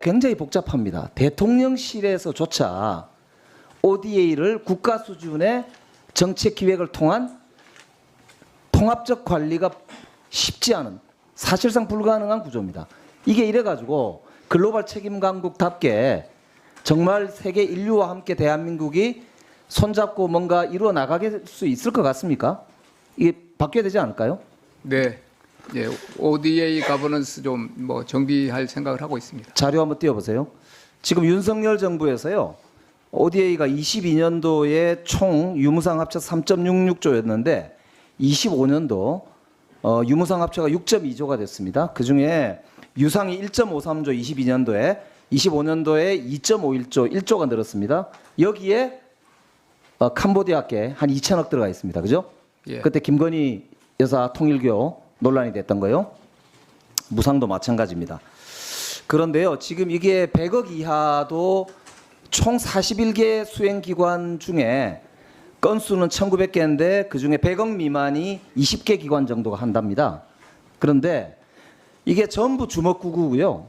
굉장히 복잡합니다. 대통령실에서조차 ODA를 국가 수준의 정책 기획을 통한 통합적 관리가 쉽지 않은, 사실상 불가능한 구조입니다. 이게 이래가지고 글로벌 책임 강국답게 정말 세계 인류와 함께 대한민국이 손잡고 뭔가 이루어 나가게 수 있을 것 같습니까? 이게 바뀌어야 되지 않을까요? 네, 예, ODA 가버넌스 좀 뭐 정비할 생각을 하고 있습니다. 자료 한번 띄워보세요. 지금 윤석열 정부에서요, ODA가 22년도에 총 유무상 합쳐 3.66조였는데 25년도 유무상 합쳐가 6.2조가 됐습니다. 그 중에 유상이 1.53조 22년도에, 25년도에 2.51조 1조가 늘었습니다. 여기에 캄보디아께 한 2천억 들어가 있습니다. 그죠? 예. 그때 김건희 여사 통일교 논란이 됐던 거요. 무상도 마찬가지입니다. 그런데요, 지금 이게 100억 이하도 총 41개 수행기관 중에 건수는 1900개인데 그중에 100억 미만이 20개 기관 정도가 한답니다. 그런데 이게 전부 주먹구구고요.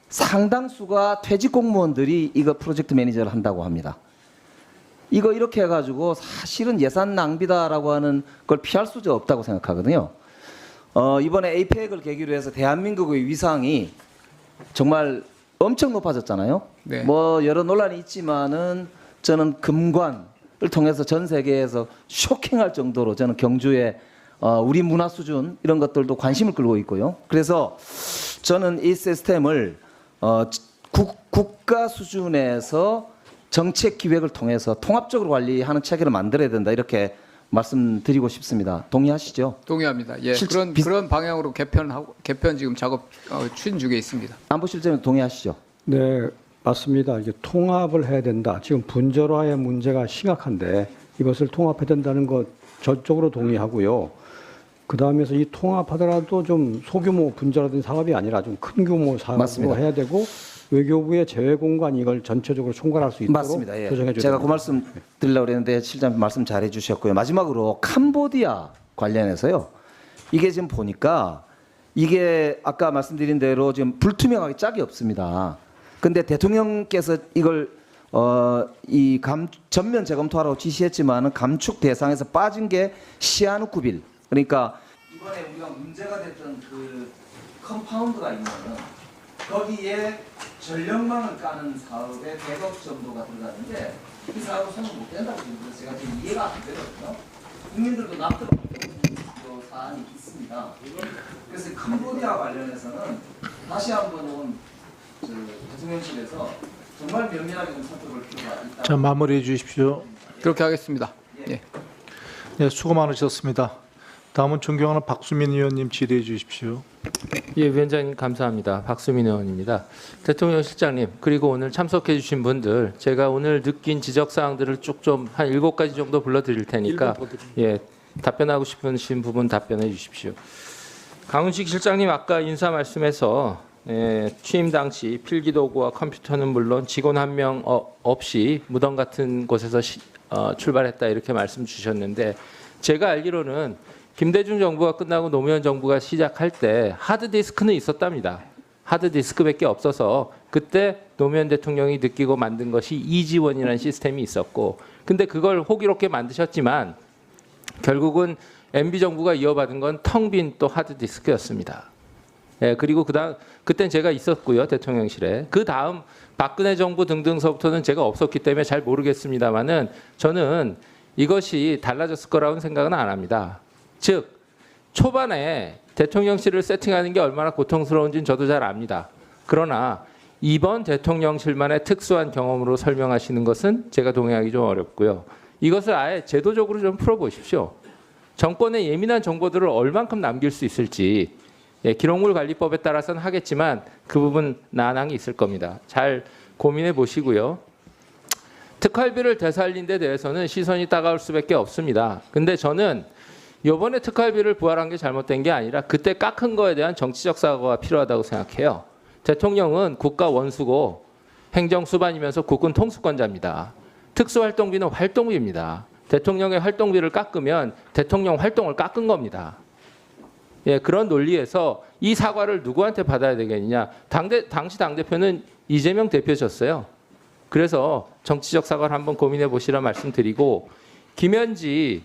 상당수가 퇴직 공무원들이 이거 프로젝트 매니저를 한다고 합니다. 이거 이렇게 해가지고 사실은 예산 낭비다라고 하는 걸 피할 수가 없다고 생각하거든요. 이번에 APEC을 계기로 해서 대한민국의 위상이 정말 엄청 높아졌잖아요. 네. 뭐 여러 논란이 있지만은 저는 금관을 통해서 전 세계에서 쇼킹할 정도로 저는 경주의 우리 문화 수준 이런 것들도 관심을 끌고 있고요. 그래서 저는 이 시스템을 국가 수준에서 정책 기획을 통해서 통합적으로 관리하는 체계를 만들어야 된다, 이렇게 말씀드리고 싶습니다. 동의하시죠? 동의합니다. 예, 실제 그런 방향으로 개편 지금 작업 추진 중에 있습니다. 안보실장님 동의하시죠? 네, 맞습니다. 이게 통합을 해야 된다. 지금 분절화의 문제가 심각한데 이것을 통합해야 된다는 것 저쪽으로 동의하고요. 그 다음에서 이 통합하더라도 좀 소규모 분절화된 사업이 아니라 좀 큰 규모 사업으로 맞습니다. 해야 되고 외교부의 재외공관 이걸 전체적으로 총괄할 수 있도록 맞습니다. 예. 조정해 줘야 제가 됩니다. 그 말씀 드리려고 그랬는데 실장 말씀 잘해 주셨고요. 마지막으로 캄보디아 관련해서요. 이게 지금 보니까 이게 아까 말씀드린 대로 지금 불투명하게 짝이 없습니다. 근데 대통령께서 이걸 전면 재검토하라고 지시했지만은 감축 대상에서 빠진 게 시아누쿠빌. 그러니까 이번에 우리가 문제가 됐던 그 컴파운드가 있는 거기에 전력망을 까는 사업에 100억 정도가 들어가는데 이 사업은 손을 못 댄다고 지금 제가 지금 이해가 안 되거든요. 국민들도 납득 못하는 사안이 있습니다. 그래서 캄보디아 관련해서는 다시 한번 대통령실에서 정말 면밀하게 좀 살펴볼 필요가 있다. 자, 마무리해 주십시오. 그렇게 하겠습니다. 예. 네, 수고 많으셨습니다. 다음은 존경하는 박수민 의원님 질의해 주십시오. 예, 위원장님 감사합니다. 박수민 의원입니다. 대통령 실장님, 그리고 오늘 참석해 주신 분들, 제가 오늘 느낀 지적 사항들을 쭉 좀 한 7가지 정도 불러 드릴 테니까 예, 답변하고 싶으신 부분 답변해 주십시오. 강훈식 실장님 아까 인사 말씀에서 취임 당시 필기도구와 컴퓨터는 물론 직원 한 명 없이 무덤 같은 곳에서 출발했다, 이렇게 말씀 주셨는데, 제가 알기로는 김대중 정부가 끝나고 노무현 정부가 시작할 때 하드디스크는 있었답니다. 하드디스크밖에 없어서 그때 노무현 대통령이 느끼고 만든 것이 이지원이라는 시스템이 있었고, 근데 그걸 호기롭게 만드셨지만 결국은 MB 정부가 이어받은 건 텅 빈 또 하드디스크였습니다. 예, 그리고 그땐 제가 있었고요, 대통령실에. 그 다음 박근혜 정부 등등서부터는 제가 없었기 때문에 잘 모르겠습니다만은 저는 이것이 달라졌을 거라고는 생각은 안 합니다. 즉 초반에 대통령실을 세팅하는 게 얼마나 고통스러운지는 저도 잘 압니다. 그러나 이번 대통령실만의 특수한 경험으로 설명하시는 것은 제가 동의하기 좀 어렵고요. 이것을 아예 제도적으로 좀 풀어보십시오. 정권의 예민한 정보들을 얼만큼 남길 수 있을지, 예, 기록물관리법에 따라서는 하겠지만 그 부분 난항이 있을 겁니다. 잘 고민해 보시고요. 특활비를 되살린 데 대해서는 시선이 따가울 수밖에 없습니다. 근데 저는 이번에 특활비를 부활한 게 잘못된 게 아니라 그때 깎은 거에 대한 정치적 사과가 필요하다고 생각해요. 대통령은 국가 원수고 행정수반이면서 국군 통수권자입니다. 특수활동비는 활동비입니다. 대통령의 활동비를 깎으면 대통령 활동을 깎은 겁니다. 예, 그런 논리에서 이 사과를 누구한테 받아야 되겠느냐. 당시 당대표는 이재명 대표셨어요. 그래서 정치적 사과를 한번 고민해 보시라 말씀드리고, 김현지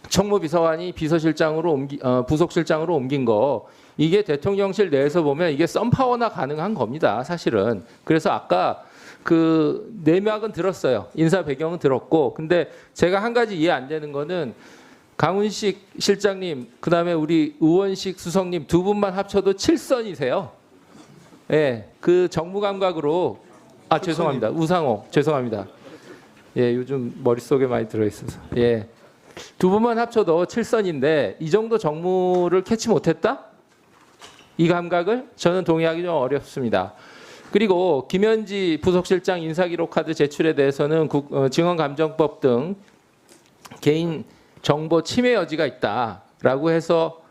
총무비서관이 비서실장으로 부속실장으로 옮긴 거, 이게 대통령실 내에서 보면 이게 썬파워나 가능한 겁니다, 사실은. 그래서 아까 그 내막은 들었어요. 인사 배경은 들었고, 근데 제가 한 가지 이해 안 되는 거는 강훈식 실장님, 그다음에 우리 우원식 수석님 두 분만 합쳐도 7선이세요. 예, 그 정무 감각으로 죄송합니다. 우상호 죄송합니다. 예, 요즘 머릿속에 많이 들어 있어서. 예. 두 분만 합쳐도 7선인데 이 정도 정무를 캐치 못했다? 이 감각을 저는 동의하기 좀 어렵습니다. 그리고 김현지 부속실장 인사기록 카드 제출에 대해서는 증언감정법 등 개인 정보 침해 여지가 있다라고 해서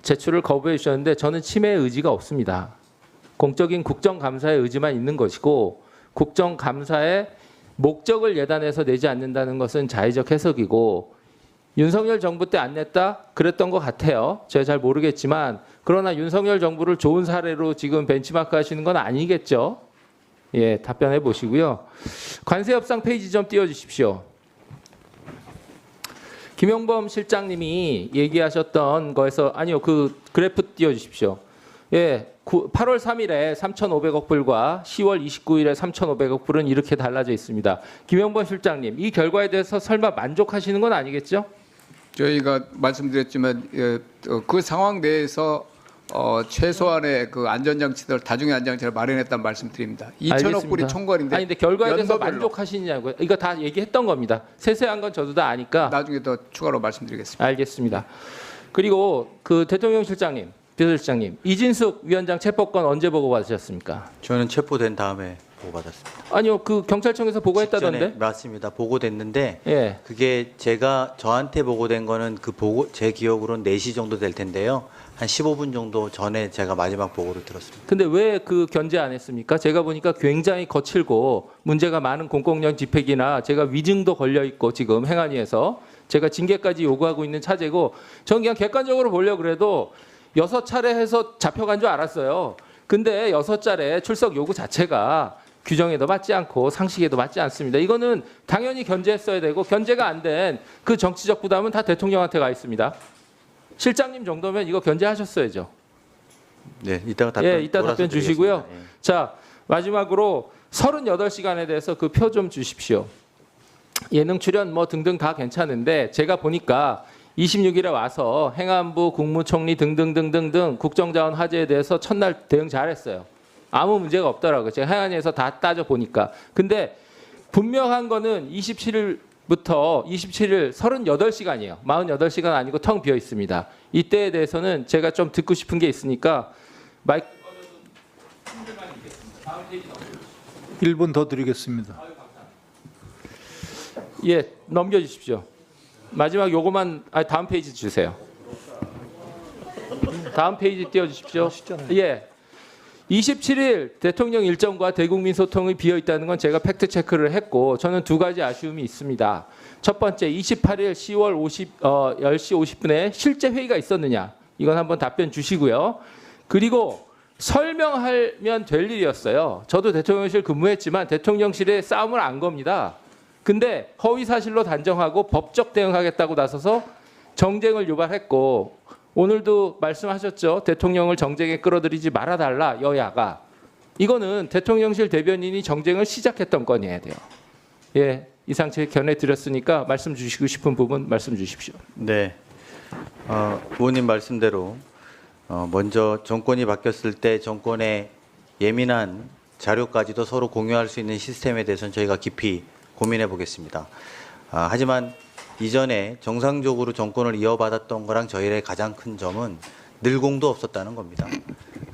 제출을 거부해 주셨는데, 저는 침해 의지가 없습니다. 공적인 국정감사의 의지만 있는 것이고, 국정감사의 목적을 예단해서 내지 않는다는 것은 자의적 해석이고, 윤석열 정부 때 안 냈다? 그랬던 것 같아요. 제가 잘 모르겠지만, 그러나 윤석열 정부를 좋은 사례로 지금 벤치마크 하시는 건 아니겠죠? 예, 답변해 보시고요. 관세 협상 페이지 좀 띄워주십시오. 김용범 실장님이 얘기하셨던 거에서, 아니요, 그 그래프 띄워주십시오. 예, 8월 3일에 3,500억 불과 10월 29일에 3,500억 불은 이렇게 달라져 있습니다. 김용범 실장님, 이 결과에 대해서 설마 만족하시는 건 아니겠죠? 저희가 말씀드렸지만 그 상황 내에서 최소한의 그 안전장치들, 다중의 안전장치를 마련했다는 말씀드립니다. 2천억 불이 총괄인데. 아니, 근데 결과에 대해서 연도별로. 만족하시냐고요? 이거 다 얘기했던 겁니다. 세세한 건 저도 다 아니까. 나중에 더 추가로 말씀드리겠습니다. 알겠습니다. 그리고 그 대통령 실장님, 비서실장님, 이진숙 위원장 체포건 언제 보고 받으셨습니까? 저는 체포된 다음에 보고받았습니다. 아니요, 그 경찰청에서 보고했다던데. 직전에 맞습니다. 보고됐는데 예. 그게 저한테 보고된 거는 제 기억으로는 4시 정도 될 텐데요. 한 15분 정도 전에 제가 마지막 보고를 들었습니다. 근데 왜 그 견제 안 했습니까? 제가 보니까 굉장히 거칠고 문제가 많은 공공연 집회기나 제가 위증도 걸려 있고 지금 행안위에서 제가 징계까지 요구하고 있는 차제고, 저는 그냥 객관적으로 보려고 그래도 6차례 해서 잡혀간 줄 알았어요. 근데 6차례 출석 요구 자체가 규정에도 맞지 않고 상식에도 맞지 않습니다. 이거는 당연히 견제했어야 되고, 견제가 안 된 그 정치적 부담은 다 대통령한테 가 있습니다. 실장님 정도면 이거 견제하셨어야죠. 네, 이따가 답변, 예, 이따 답변 주시고요. 자, 마지막으로 38시간에 대해서 그 표 좀 주십시오. 예능 출연 뭐 등등 다 괜찮은데, 제가 보니까 26일에 와서 행안부, 국무총리 등등등등등 국정자원 화제에 대해서 첫날 대응 잘했어요. 아무 문제가 없더라고요. 제가 행안위에서 다 따져 보니까. 근데 분명한 거는 27일부터 27일 38시간이에요. 48시간 아니고 텅 비어 있습니다. 이때에 대해서는 제가 좀 듣고 싶은 게 있으니까 마이크 1분 더 드리겠습니다. 예, 넘겨 주십시오. 마지막 요거만 다음 페이지 주세요. 다음 페이지 띄워 주십시오. 예. 27일 대통령 일정과 대국민 소통이 비어 있다는 건 제가 팩트 체크를 했고, 저는 두 가지 아쉬움이 있습니다. 첫 번째, 28일 10시 50분에 실제 회의가 있었느냐? 이건 한번 답변 주시고요. 그리고 설명하면 될 일이었어요. 저도 대통령실 근무했지만 대통령실에 싸움을 안 겁니다. 근데 허위 사실로 단정하고 법적 대응하겠다고 나서서 정쟁을 유발했고, 오늘도 말씀하셨죠. 대통령을 정쟁에 끌어들이지 말아달라, 여야가. 이거는 대통령실 대변인이 정쟁을 시작했던 건이어야 돼요. 예, 이상 제 견해 드렸으니까 말씀 주시고 싶은 부분 말씀 주십시오. 네, 의원님 말씀대로 먼저 정권이 바뀌었을 때 정권의 예민한 자료까지도 서로 공유할 수 있는 시스템에 대해서는 저희가 깊이 고민해 보겠습니다. 하지만 이전에 정상적으로 정권을 이어받았던 거랑 저희의 가장 큰 점은 늘공도 없었다는 겁니다.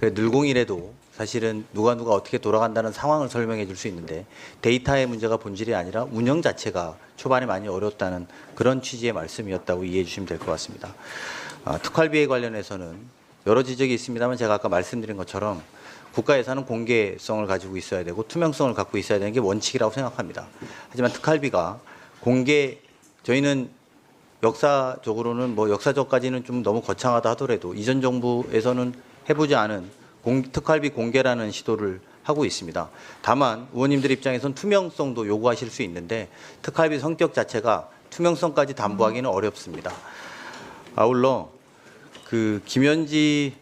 늘공이라도 사실은 누가 어떻게 돌아간다는 상황을 설명해 줄 수 있는데, 데이터의 문제가 본질이 아니라 운영 자체가 초반에 많이 어려웠다는 그런 취지의 말씀이었다고 이해해 주시면 될 것 같습니다. 특활비에 관련해서는 여러 지적이 있습니다만, 제가 아까 말씀드린 것처럼 국가 예산은 공개성을 가지고 있어야 되고 투명성을 갖고 있어야 되는 게 원칙이라고 생각합니다. 하지만 특활비가 저희는 역사적으로는 뭐 역사적까지는 좀 너무 거창하다 하더라도 이전 정부에서는 해보지 않은 특활비 공개라는 시도를 하고 있습니다. 다만 의원님들 입장에선 투명성도 요구하실 수 있는데 특활비 성격 자체가 투명성까지 담보하기는 어렵습니다. 아울러 그 김현지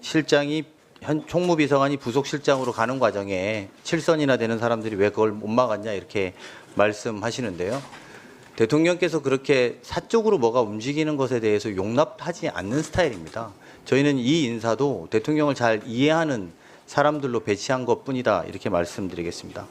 실장이 현 총무비서관이 부속실장으로 가는 과정에 7선이나 되는 사람들이 왜 그걸 못 막았냐 이렇게 말씀하시는데요. 대통령께서 그렇게 사적으로 뭐가 움직이는 것에 대해서 용납하지 않는 스타일입니다. 저희는 이 인사도 대통령을 잘 이해하는 사람들로 배치한 것뿐이다 이렇게 말씀드리겠습니다.